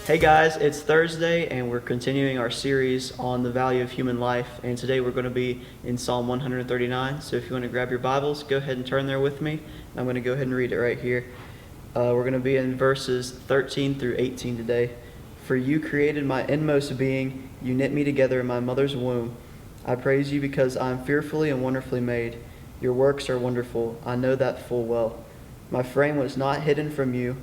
Hey guys, it's Thursday and we're continuing our series on the value of human life, and today we're going to be in Psalm 139. So if you want to grab your Bibles, go ahead and turn there with me. I'm going to go ahead and read it right here. We're going to be in verses 13 through 18 today. For you created my inmost being, you knit me together in my mother's womb. I praise you because I am fearfully and wonderfully made. Your works are wonderful, I know that full well. My frame was not hidden from you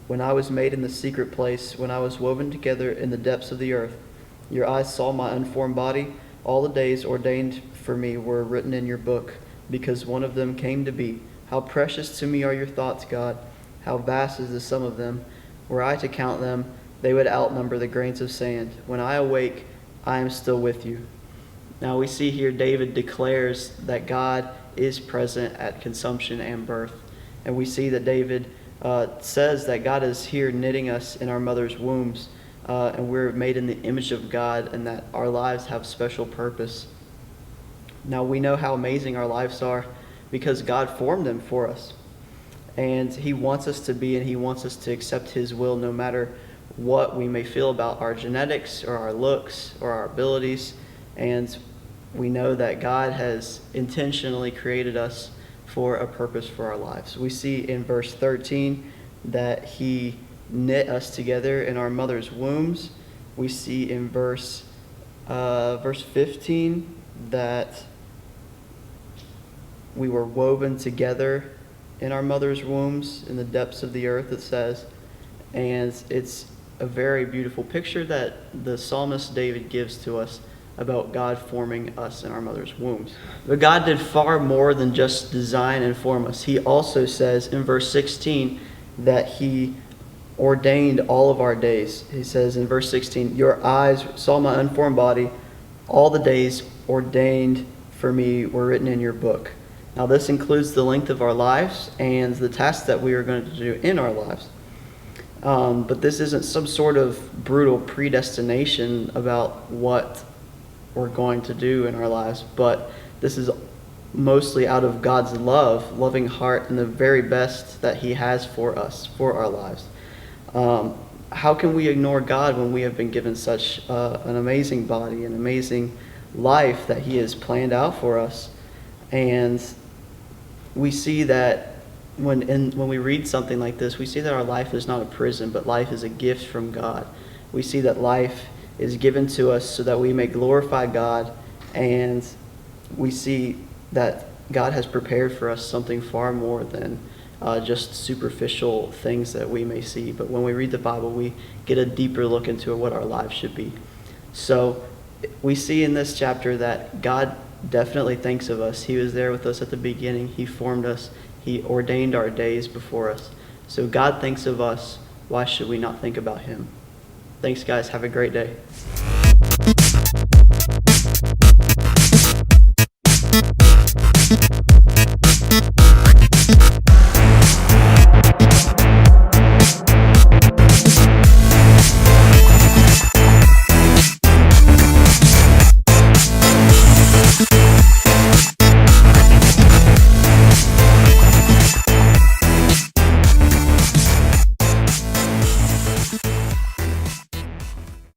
when I was made in the secret place, when I was woven together in the depths of the earth. Your eyes saw my unformed body. All the days ordained for me were written in your book, because one of them came to be. How precious to me are your thoughts, God. How vast is the sum of them. Were I to count them, they would outnumber the grains of sand. When I awake, I am still with you. Now we see here David declares that God is present at consumption and birth. And we see that David says that God is here knitting us in our mother's wombs, and we're made in the image of God, and that our lives have special purpose. Now we know how amazing our lives are because God formed them for us, and He wants us to be, and He wants us to accept His will no matter what we may feel about our genetics or our looks or our abilities. And we know that God has intentionally created us for a purpose for our lives. We see in verse 13 that He knit us together in our mother's wombs. We see in verse 15 that we were woven together in our mother's wombs in the depths of the earth, it says. And it's a very beautiful picture that the psalmist David gives to us about God forming us in our mother's wombs. But God did far more than just design and form us. He also says in verse 16 that He ordained all of our days. He says in verse 16, your eyes saw my unformed body. All the days ordained for me were written in your book. Now this includes the length of our lives and the tasks that we are going to do in our lives. But this isn't some sort of brutal predestination about what we're going to do in our lives, but this is mostly out of God's loving heart, and the very best that He has for us, for our lives. How can we ignore God when we have been given such an amazing body, an amazing life that He has planned out for us? And we see that when we read something like this, we see that our life is not a prison, but life is a gift from God. We see that life is given to us so that we may glorify God, and we see that God has prepared for us something far more than just superficial things that we may see. But when we read the Bible, we get a deeper look into what our lives should be. So we see in this chapter that God definitely thinks of us. He was there with us at the beginning. He formed us. He ordained our days before us. So God thinks of us. Why should we not think about Him? Thanks, guys. Have a great day.